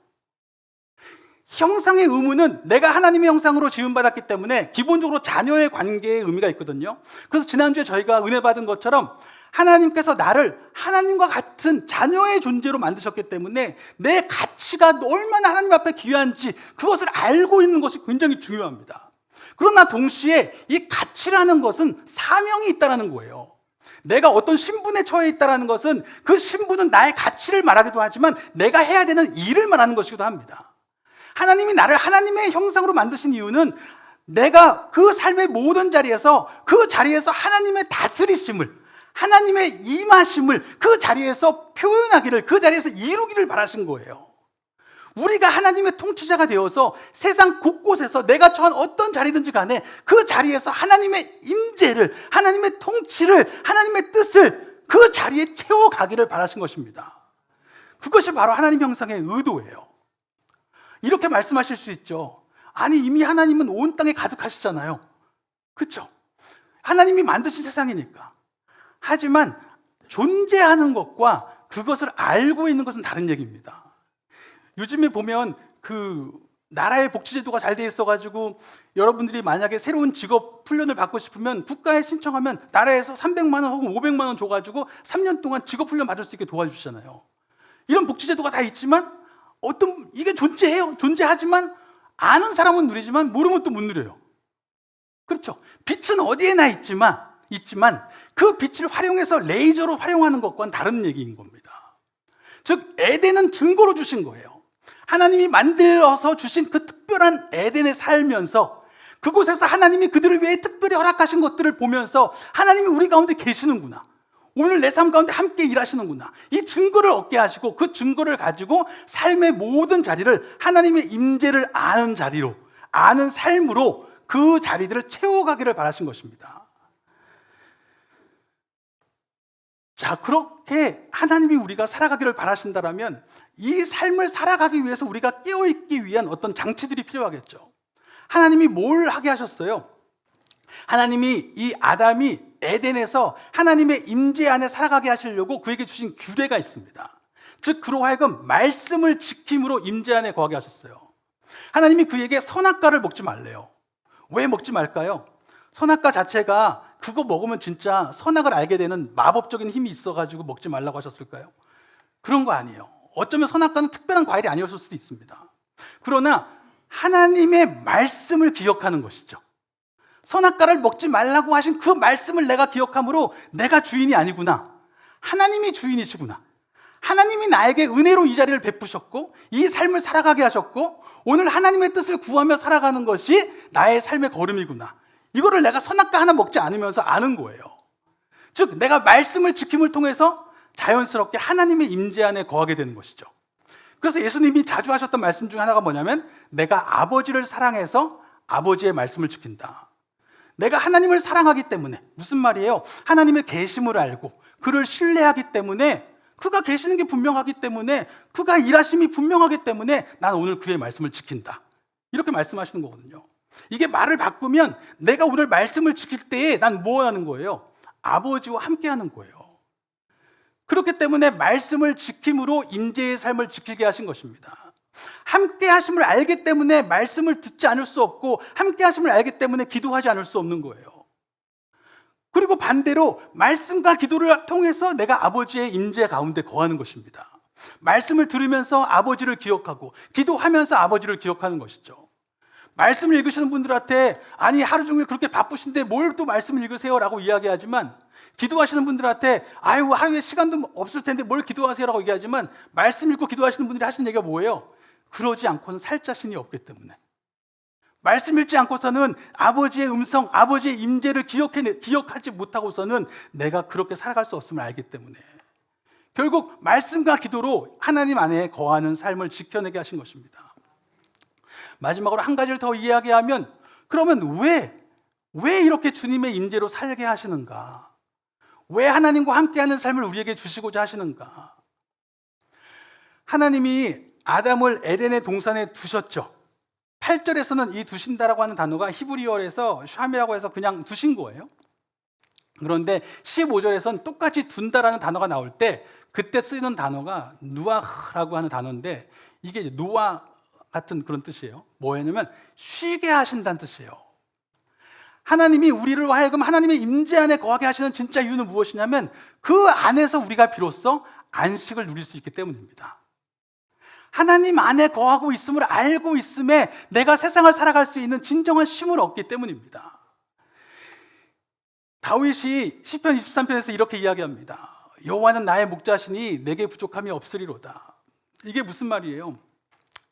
형상의 의무는 내가 하나님의 형상으로 지음받았기 때문에 기본적으로 자녀의 관계의 의미가 있거든요. 그래서 지난주에 저희가 은혜 받은 것처럼 하나님께서 나를 하나님과 같은 자녀의 존재로 만드셨기 때문에 내 가치가 얼마나 하나님 앞에 귀한지 그것을 알고 있는 것이 굉장히 중요합니다. 그러나 동시에 이 가치라는 것은 사명이 있다는 거예요. 내가 어떤 신분에 처해 있다는 것은 그 신분은 나의 가치를 말하기도 하지만 내가 해야 되는 일을 말하는 것이기도 합니다. 하나님이 나를 하나님의 형상으로 만드신 이유는 내가 그 삶의 모든 자리에서 그 자리에서 하나님의 다스리심을, 하나님의 임하심을 그 자리에서 표현하기를, 그 자리에서 이루기를 바라신 거예요. 우리가 하나님의 통치자가 되어서 세상 곳곳에서 내가 처한 어떤 자리든지 간에 그 자리에서 하나님의 임재를, 하나님의 통치를, 하나님의 뜻을 그 자리에 채워가기를 바라신 것입니다. 그것이 바로 하나님 형상의 의도예요. 이렇게 말씀하실 수 있죠. 아니, 이미 하나님은 온 땅에 가득하시잖아요. 그렇죠? 하나님이 만드신 세상이니까. 하지만 존재하는 것과 그것을 알고 있는 것은 다른 얘기입니다. 요즘에 보면 그 나라의 복지제도가 잘 돼 있어가지고 여러분들이 만약에 새로운 직업 훈련을 받고 싶으면 국가에 신청하면 나라에서 300만 원 혹은 500만 원 줘가지고 3년 동안 직업 훈련 받을 수 있게 도와주시잖아요. 이런 복지제도가 다 있지만 이게 존재해요. 존재하지만 아는 사람은 누리지만 모르면 또 못 누려요. 그렇죠? 빛은 어디에나 있지만 그 빛을 활용해서 레이저로 활용하는 것과는 다른 얘기인 겁니다. 즉 에덴은 증거로 주신 거예요. 하나님이 만들어서 주신 그 특별한 에덴에 살면서 그곳에서 하나님이 그들을 위해 특별히 허락하신 것들을 보면서 하나님이 우리 가운데 계시는구나, 오늘 내 삶 가운데 함께 일하시는구나, 이 증거를 얻게 하시고 그 증거를 가지고 삶의 모든 자리를 하나님의 임재를 아는 자리로, 아는 삶으로 그 자리들을 채워가기를 바라신 것입니다. 자, 그렇게 하나님이 우리가 살아가기를 바라신다라면 이 삶을 살아가기 위해서 우리가 깨어있기 위한 어떤 장치들이 필요하겠죠. 하나님이 뭘 하게 하셨어요? 하나님이 이 아담이 에덴에서 하나님의 임재 안에 살아가게 하시려고 그에게 주신 규례가 있습니다. 즉 그로 하여금 말씀을 지킴으로 임재 안에 거하게 하셨어요. 하나님이 그에게 선악과를 먹지 말래요. 왜 먹지 말까요? 선악과 자체가 그거 먹으면 진짜 선악을 알게 되는 마법적인 힘이 있어가지고 먹지 말라고 하셨을까요? 그런 거 아니에요. 어쩌면 선악과는 특별한 과일이 아니었을 수도 있습니다. 그러나 하나님의 말씀을 기억하는 것이죠. 선악과를 먹지 말라고 하신 그 말씀을 내가 기억함으로 내가 주인이 아니구나, 하나님이 주인이시구나, 하나님이 나에게 은혜로 이 자리를 베푸셨고 이 삶을 살아가게 하셨고 오늘 하나님의 뜻을 구하며 살아가는 것이 나의 삶의 걸음이구나, 이거를 내가 선악과 하나 먹지 않으면서 아는 거예요. 즉 내가 말씀을 지킴을 통해서 자연스럽게 하나님의 임재 안에 거하게 되는 것이죠. 그래서 예수님이 자주 하셨던 말씀 중에 하나가 뭐냐면 내가 아버지를 사랑해서 아버지의 말씀을 지킨다. 내가 하나님을 사랑하기 때문에, 무슨 말이에요? 하나님의 계심을 알고 그를 신뢰하기 때문에, 그가 계시는 게 분명하기 때문에, 그가 일하심이 분명하기 때문에 난 오늘 그의 말씀을 지킨다, 이렇게 말씀하시는 거거든요. 이게 말을 바꾸면 내가 오늘 말씀을 지킬 때에 난 뭐 하는 거예요? 아버지와 함께 하는 거예요. 그렇기 때문에 말씀을 지킴으로 임재의 삶을 지키게 하신 것입니다. 함께 하심을 알기 때문에 말씀을 듣지 않을 수 없고, 함께 하심을 알기 때문에 기도하지 않을 수 없는 거예요. 그리고 반대로 말씀과 기도를 통해서 내가 아버지의 임재 가운데 거하는 것입니다. 말씀을 들으면서 아버지를 기억하고 기도하면서 아버지를 기억하는 것이죠. 말씀을 읽으시는 분들한테 아니 하루 종일 그렇게 바쁘신데 뭘 또 말씀을 읽으세요 라고 이야기하지만, 기도하시는 분들한테 아유 하루에 시간도 없을 텐데 뭘 기도하세요 라고 얘기하지만, 말씀 읽고 기도하시는 분들이 하시는 얘기가 뭐예요? 그러지 않고는 살 자신이 없기 때문에, 말씀 읽지 않고서는 아버지의 음성, 아버지의 임재를 기억하지 못하고서는 내가 그렇게 살아갈 수 없음을 알기 때문에 결국 말씀과 기도로 하나님 안에 거하는 삶을 지켜내게 하신 것입니다. 마지막으로 한 가지를 더 이야기하면, 그러면 왜 이렇게 주님의 임재로 살게 하시는가? 왜 하나님과 함께하는 삶을 우리에게 주시고자 하시는가? 하나님이 아담을 에덴의 동산에 두셨죠. 8절에서는 이 두신다라고 하는 단어가 히브리어에서 샴이라고 해서 그냥 두신 거예요. 그런데 15절에서는 똑같이 둔다라는 단어가 나올 때 그때 쓰이는 단어가 누아흐라고 하는 단어인데, 이게 노아 같은 그런 뜻이에요. 뭐냐면 쉬게 하신다는 뜻이에요. 하나님이 우리를 하여금 하나님의 임재 안에 거하게 하시는 진짜 이유는 무엇이냐면 그 안에서 우리가 비로소 안식을 누릴 수 있기 때문입니다. 하나님 안에 거하고 있음을 알고 있음에 내가 세상을 살아갈 수 있는 진정한 쉼을 얻기 때문입니다. 다윗이 시편 23편에서 이렇게 이야기합니다. 여호와는 나의 목자시니 내게 부족함이 없으리로다. 이게 무슨 말이에요?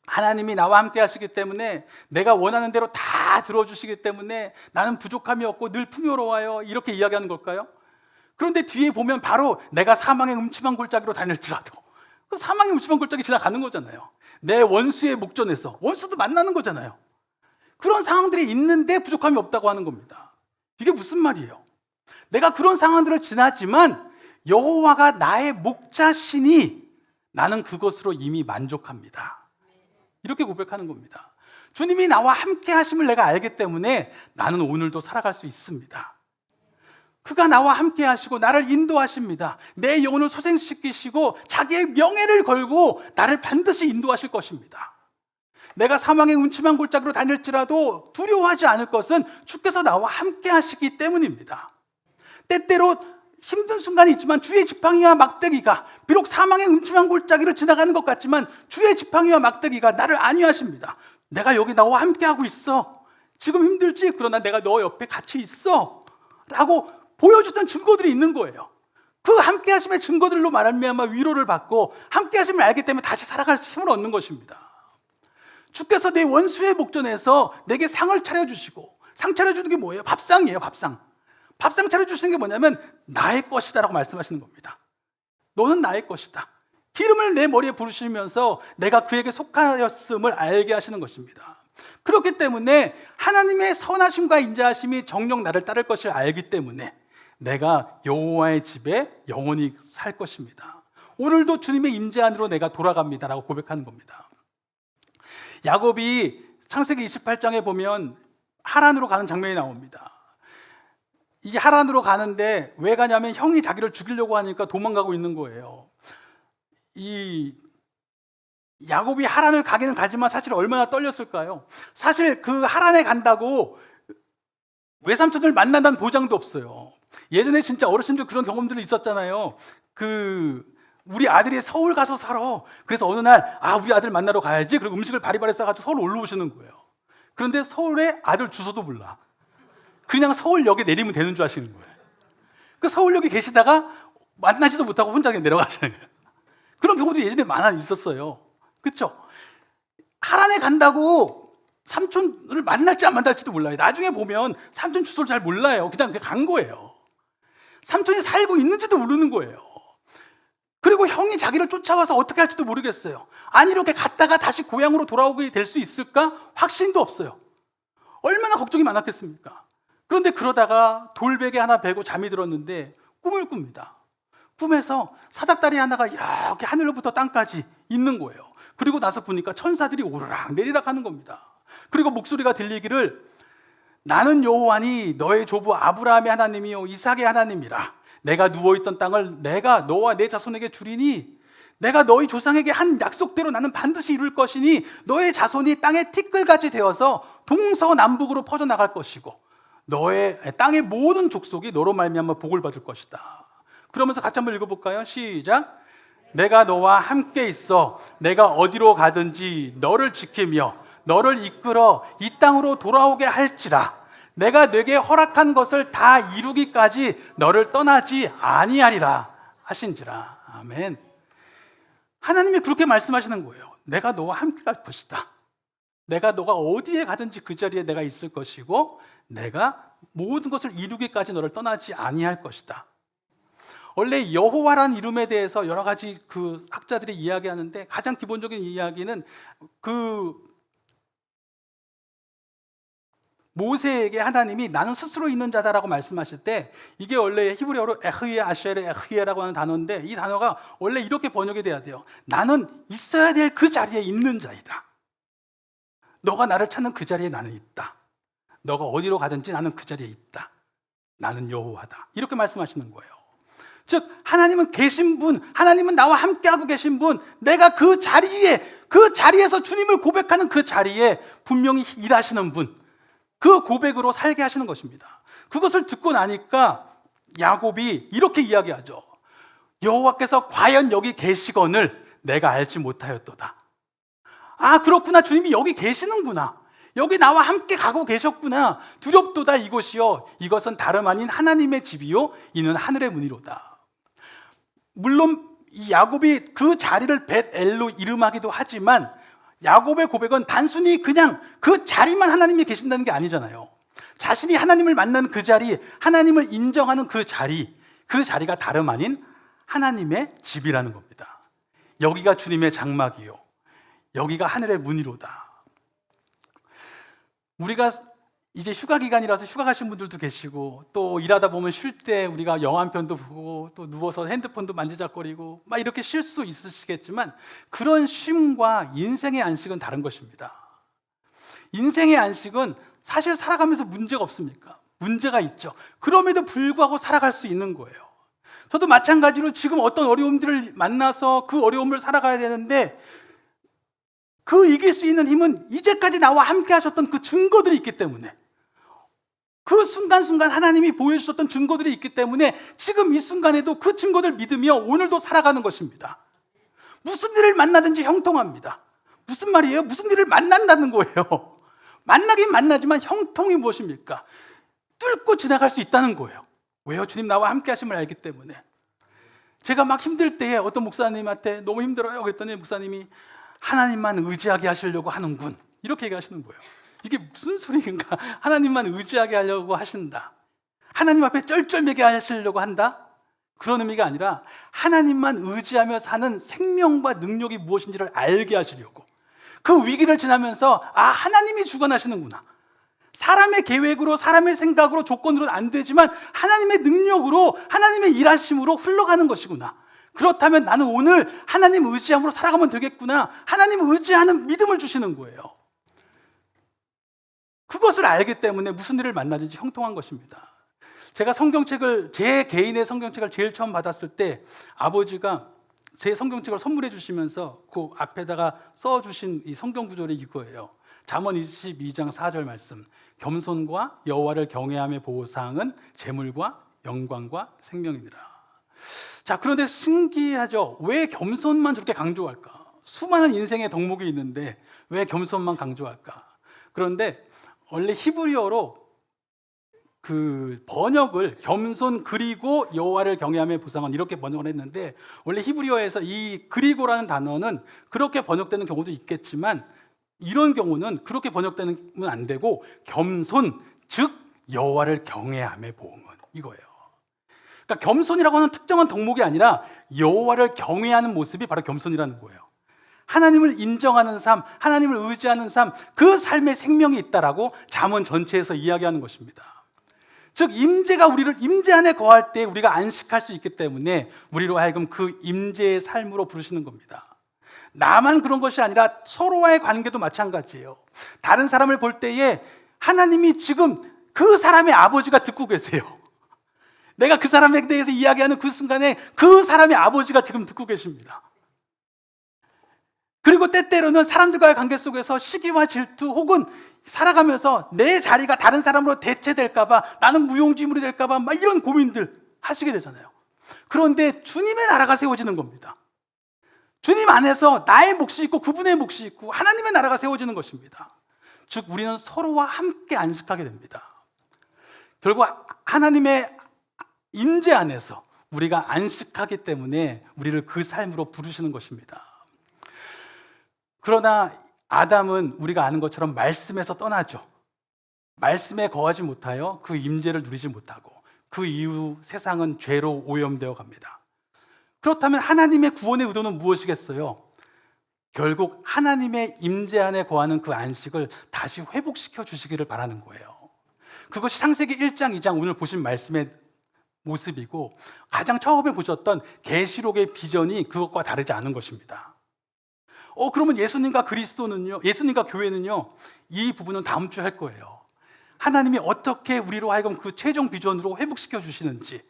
하나님이 나와 함께 하시기 때문에, 내가 원하는 대로 다 들어주시기 때문에 나는 부족함이 없고 늘 풍요로워요, 이렇게 이야기하는 걸까요? 그런데 뒤에 보면 바로 내가 사망의 음침한 골짜기로 다닐지라도, 그 사망의 음침한 골짜기 지나가는 거잖아요. 내 원수의 목전에서 원수도 만나는 거잖아요. 그런 상황들이 있는데 부족함이 없다고 하는 겁니다. 이게 무슨 말이에요? 내가 그런 상황들을 지나지만 여호와가 나의 목자시니 나는 그것으로 이미 만족합니다. 이렇게 고백하는 겁니다. 주님이 나와 함께 하심을 내가 알기 때문에 나는 오늘도 살아갈 수 있습니다. 그가 나와 함께 하시고 나를 인도하십니다. 내 영혼을 소생시키시고 자기의 명예를 걸고 나를 반드시 인도하실 것입니다. 내가 사망의 음침한 골짜기로 다닐지라도 두려워하지 않을 것은 주께서 나와 함께 하시기 때문입니다. 때때로 힘든 순간이 있지만 주의 지팡이와 막대기가, 비록 사망의 음침한 골짜기를 지나가는 것 같지만 주의 지팡이와 막대기가 나를 안위하십니다. 내가 여기 나와 함께하고 있어. 지금 힘들지? 그러나 내가 너 옆에 같이 있어 라고 보여주던 증거들이 있는 거예요. 그 함께하심의 증거들로 말미암아 위로를 받고 함께하심을 알기 때문에 다시 살아갈 힘을 얻는 것입니다. 주께서 내 원수의 목전에서 내게 상을 차려주시고, 상 차려주는 게 뭐예요? 밥상이에요. 밥상 차려주시는 게 뭐냐면 나의 것이다 라고 말씀하시는 겁니다. 너는 나의 것이다. 기름을 내 머리에 부으시면서 내가 그에게 속하였음을 알게 하시는 것입니다. 그렇기 때문에 하나님의 선하심과 인자하심이 정녕 나를 따를 것을 알기 때문에 내가 여호와의 집에 영원히 살 것입니다. 오늘도 주님의 임재 안으로 내가 돌아갑니다 라고 고백하는 겁니다. 야곱이 창세기 28장에 보면 하란으로 가는 장면이 나옵니다. 이 하란으로 가는데 왜 가냐면 형이 자기를 죽이려고 하니까 도망가고 있는 거예요. 이 야곱이 하란을 가기는 가지만 사실 얼마나 떨렸을까요? 사실 그 하란에 간다고 외삼촌을 만난다는 보장도 없어요. 예전에 진짜 어르신들 그런 경험들이 있었잖아요. 우리 아들이 서울 가서 살아. 그래서 어느 날 우리 아들 만나러 가야지. 그리고 음식을 바리바리 싸가지고 서울 올라오시는 거예요. 그런데 서울에 아들 주소도 몰라. 그냥 서울역에 내리면 되는 줄 아시는 거예요. 그 서울역에 계시다가 만나지도 못하고 혼자 그냥 내려가시는 거예요. 그런 경우도 예전에 많아 있었어요. 그렇죠? 하란에 간다고 삼촌을 만날지 안 만날지도 몰라요. 나중에 보면 삼촌 주소를 잘 몰라요. 그냥 간 거예요. 삼촌이 살고 있는지도 모르는 거예요. 그리고 형이 자기를 쫓아와서 어떻게 할지도 모르겠어요. 아니 이렇게 갔다가 다시 고향으로 돌아오게 될 수 있을까? 확신도 없어요. 얼마나 걱정이 많았겠습니까? 그런데 그러다가 돌베개 하나 베고 잠이 들었는데 꿈을 꿉니다. 꿈에서 사닥다리 하나가 이렇게 하늘로부터 땅까지 있는 거예요. 그리고 나서 보니까 천사들이 오르락 내리락 하는 겁니다. 그리고 목소리가 들리기를 나는 여호와니 너의 조부 아브라함의 하나님이요 이삭의 하나님이라. 내가 누워있던 땅을 내가 너와 내 자손에게 주리니 내가 너희 조상에게 한 약속대로 나는 반드시 이룰 것이니 너의 자손이 땅의 티끌같이 되어서 동서남북으로 퍼져나갈 것이고 너의 땅의 모든 족속이 너로 말미암아 복을 받을 것이다. 그러면서 같이 한번 읽어볼까요? 시작. 내가 너와 함께 있어 내가 어디로 가든지 너를 지키며 너를 이끌어 이 땅으로 돌아오게 할지라. 내가 네게 허락한 것을 다 이루기까지 너를 떠나지 아니하리라 하신지라. 아멘. 하나님이 그렇게 말씀하시는 거예요. 내가 너와 함께 갈 것이다. 내가 너가 어디에 가든지 그 자리에 내가 있을 것이고 내가 모든 것을 이루기까지 너를 떠나지 아니할 것이다. 원래 여호와라는 이름에 대해서 여러 가지 그 학자들이 이야기하는데 가장 기본적인 이야기는 모세에게 하나님이 나는 스스로 있는 자다라고 말씀하실 때 이게 원래 히브리어로 에흐예 아쉐르 에흐예라고 하는 단어인데 이 단어가 원래 이렇게 번역이 돼야 돼요. 나는 있어야 될 그 자리에 있는 자이다. 너가 나를 찾는 그 자리에 나는 있다. 너가 어디로 가든지 나는 그 자리에 있다. 나는 여호와다. 이렇게 말씀하시는 거예요. 즉 하나님은 계신 분, 하나님은 나와 함께하고 계신 분, 내가 그 자리에서 주님을 고백하는 그 자리에 분명히 일하시는 분, 그 고백으로 살게 하시는 것입니다. 그것을 듣고 나니까 야곱이 이렇게 이야기하죠. 여호와께서 과연 여기 계시거늘 내가 알지 못하였도다. 그렇구나. 주님이 여기 계시는구나. 여기 나와 함께 가고 계셨구나. 두렵도다 이곳이요 이것은 다름 아닌 하나님의 집이요 이는 하늘의 문이로다. 물론 이 야곱이 그 자리를 벳엘로 이름하기도 하지만 야곱의 고백은 단순히 그냥 그 자리만 하나님이 계신다는 게 아니잖아요. 자신이 하나님을 만나는 그 자리, 하나님을 인정하는 그 자리, 그 자리가 다름 아닌 하나님의 집이라는 겁니다. 여기가 주님의 장막이요, 여기가 하늘의 문이로다. 우리가 이제 휴가 기간이라서 휴가 가신 분들도 계시고, 또 일하다 보면 쉴 때 우리가 영화 한 편도 보고 또 누워서 핸드폰도 만지작거리고 막 이렇게 쉴 수 있으시겠지만, 그런 쉼과 인생의 안식은 다른 것입니다. 인생의 안식은 사실 살아가면서 문제가 없습니까? 문제가 있죠. 그럼에도 불구하고 살아갈 수 있는 거예요. 저도 마찬가지로 지금 어떤 어려움들을 만나서 그 어려움을 살아가야 되는데, 그 이길 수 있는 힘은 이제까지 나와 함께 하셨던 그 증거들이 있기 때문에, 그 순간순간 하나님이 보여주셨던 증거들이 있기 때문에 지금 이 순간에도 그 증거들 믿으며 오늘도 살아가는 것입니다. 무슨 일을 만나든지 형통합니다. 무슨 말이에요? 무슨 일을 만난다는 거예요. 만나긴 만나지만 형통이 무엇입니까? 뚫고 지나갈 수 있다는 거예요. 왜요? 주님 나와 함께 하심을 알기 때문에. 제가 막 힘들 때에 어떤 목사님한테 너무 힘들어요 그랬더니 목사님이 하나님만 의지하게 하시려고 하는군, 이렇게 얘기하시는 거예요. 이게 무슨 소리인가? 하나님만 의지하게 하려고 하신다, 하나님 앞에 쩔쩔매게 하시려고 한다, 그런 의미가 아니라 하나님만 의지하며 사는 생명과 능력이 무엇인지를 알게 하시려고, 그 위기를 지나면서 하나님이 주관하시는구나, 사람의 계획으로 사람의 생각으로 조건으로는 안 되지만 하나님의 능력으로 하나님의 일하심으로 흘러가는 것이구나, 그렇다면 나는 오늘 하나님 의지함으로 살아가면 되겠구나, 하나님 의지하는 믿음을 주시는 거예요. 그것을 알기 때문에 무슨 일을 만나든지 형통한 것입니다. 제가 성경책을, 제 개인의 성경책을 제일 처음 받았을 때 아버지가 제 성경책을 선물해 주시면서 그 앞에다가 써주신 이 성경 구절이 이거예요. 잠언 22장 4절 말씀, 겸손과 여호와를 경외함의 보상은 재물과 영광과 생명이니라. 자, 그런데 신기하죠. 왜 겸손만 저렇게 강조할까? 수많은 인생의 덕목이 있는데 왜 겸손만 강조할까? 그런데 원래 히브리어로 그 번역을 겸손 그리고 여호와를 경외함의 보상은 이렇게 번역을 했는데, 원래 히브리어에서 이 그리고라는 단어는 그렇게 번역되는 경우도 있겠지만 이런 경우는 그렇게 번역되는 안 되고 겸손, 즉 여호와를 경외함의 보응은 이거예요. 그러니까 겸손이라고 하는 특정한 덕목이 아니라 여호와를 경외하는 모습이 바로 겸손이라는 거예요. 하나님을 인정하는 삶, 하나님을 의지하는 삶, 그 삶에 생명이 있다라고 잠언 전체에서 이야기하는 것입니다. 즉 임재가 우리를, 임재 안에 거할 때 우리가 안식할 수 있기 때문에 우리로 하여금 그 임재의 삶으로 부르시는 겁니다. 나만 그런 것이 아니라 서로와의 관계도 마찬가지예요. 다른 사람을 볼 때에 하나님이 지금 그 사람의 아버지가 듣고 계세요. 내가 그 사람에 대해서 이야기하는 그 순간에 그 사람의 아버지가 지금 듣고 계십니다. 그리고 때때로는 사람들과의 관계 속에서 시기와 질투 혹은 살아가면서 내 자리가 다른 사람으로 대체될까봐, 나는 무용지물이 될까봐 막 이런 고민들 하시게 되잖아요. 그런데 주님의 나라가 세워지는 겁니다. 주님 안에서 나의 몫이 있고 그분의 몫이 있고 하나님의 나라가 세워지는 것입니다. 즉 우리는 서로와 함께 안식하게 됩니다. 결국 하나님의 임재 안에서 우리가 안식하기 때문에 우리를 그 삶으로 부르시는 것입니다. 그러나 아담은 우리가 아는 것처럼 말씀에서 떠나죠. 말씀에 거하지 못하여 그 임재를 누리지 못하고 그 이후 세상은 죄로 오염되어 갑니다. 그렇다면 하나님의 구원의 의도는 무엇이겠어요? 결국 하나님의 임재 안에 거하는 그 안식을 다시 회복시켜 주시기를 바라는 거예요. 그것이 창세기 1장, 2장 오늘 보신 말씀의 모습이고, 가장 처음에 보셨던 계시록의 비전이 그것과 다르지 않은 것입니다. 그러면 예수님과 그리스도는요, 예수님과 교회는요, 이 부분은 다음 주에 할 거예요. 하나님이 어떻게 우리로 하여금 그 최종 비전으로 회복시켜 주시는지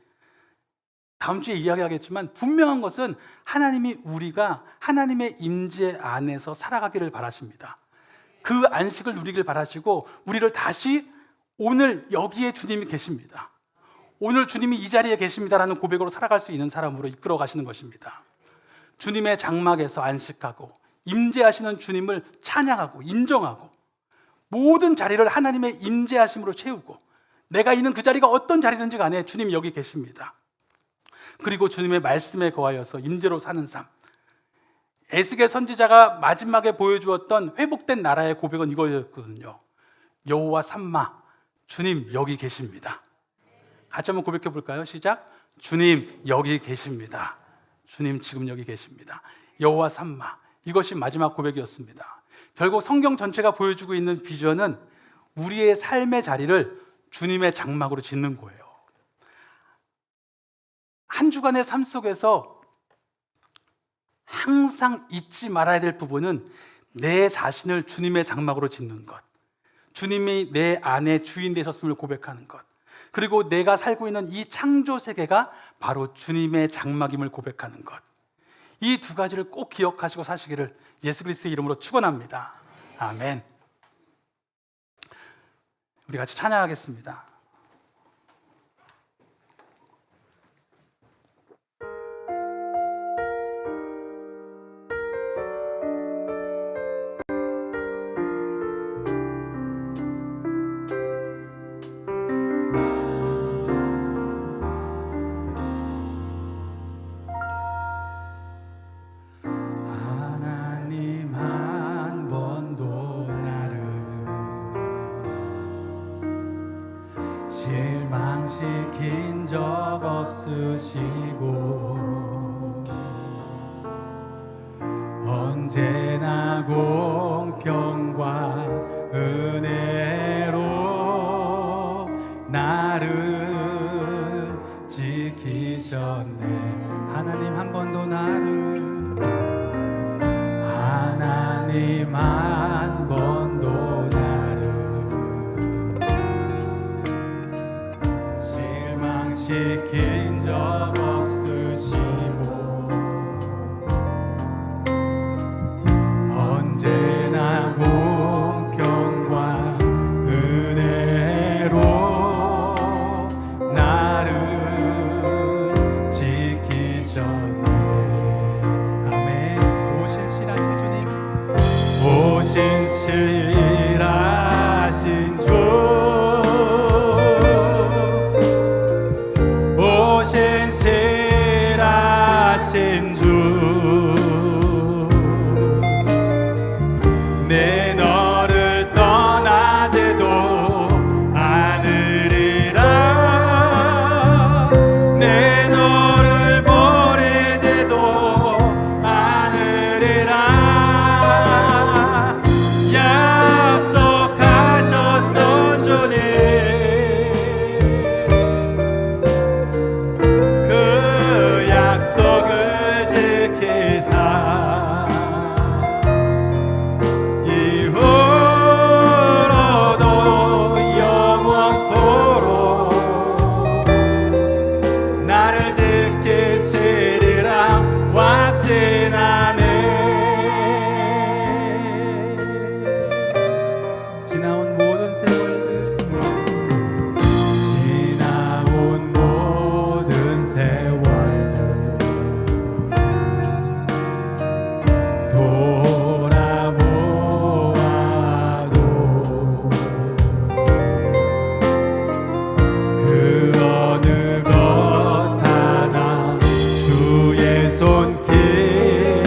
다음 주에 이야기하겠지만, 분명한 것은 하나님이 우리가 하나님의 임재 안에서 살아가기를 바라십니다. 그 안식을 누리길 바라시고 우리를 다시 오늘 여기에 주님이 계십니다, 오늘 주님이 이 자리에 계십니다라는 고백으로 살아갈 수 있는 사람으로 이끌어 가시는 것입니다. 주님의 장막에서 안식하고 임재하시는 주님을 찬양하고 인정하고 모든 자리를 하나님의 임재하심으로 채우고, 내가 있는 그 자리가 어떤 자리든지 간에 주님이 여기 계십니다. 그리고 주님의 말씀에 거하여서 임재로 사는 삶. 에스겔 선지자가 마지막에 보여주었던 회복된 나라의 고백은 이거였거든요. 여호와 삼마, 주님 여기 계십니다. 같이 한번 고백해 볼까요? 시작. 주님 여기 계십니다. 주님 지금 여기 계십니다. 여호와 삼마. 이것이 마지막 고백이었습니다. 결국 성경 전체가 보여주고 있는 비전은 우리의 삶의 자리를 주님의 장막으로 짓는 거예요. 한 주간의 삶 속에서 항상 잊지 말아야 될 부분은 내 자신을 주님의 장막으로 짓는 것, 주님이 내 안에 주인 되셨음을 고백하는 것, 그리고 내가 살고 있는 이 창조 세계가 바로 주님의 장막임을 고백하는 것, 이 두 가지를 꼭 기억하시고 사시기를 예수 그리스도의 이름으로 축원합니다. 아멘. 우리 같이 찬양하겠습니다. 실망시킨 적 없으시고 언제나 공평과 은혜로 나를 지키셨네. 하나님 한 번도 하나님 한 번도 시킨 적 없으시고 언제나 공평과 은혜로 나를 지키셨네. 아멘. 오신 실하신 주님, 오신 실하신 주, 신실하신 주, 내 너를 떠나지도 않으리라. 내 너를 버리지도 않으리라. 약속하셨던 주님, 약속을 지키사 이후로도 영원토록 나를 지키시리라 확신하네. 지나온 모든 세월들, 지나온 모든 세월 돌아보아도 그 어느 것 하나 주의 손길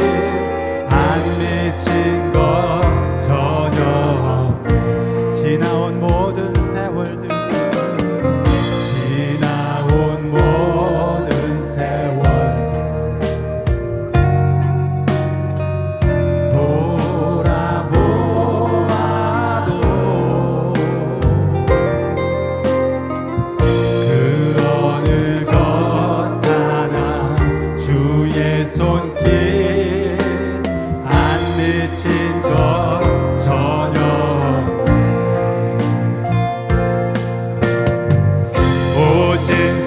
안 미친 것 전혀 없네. 지나온 모든 세월들, 지나온 모든 세월들 손길 안 미친 것 전혀 없네. 오신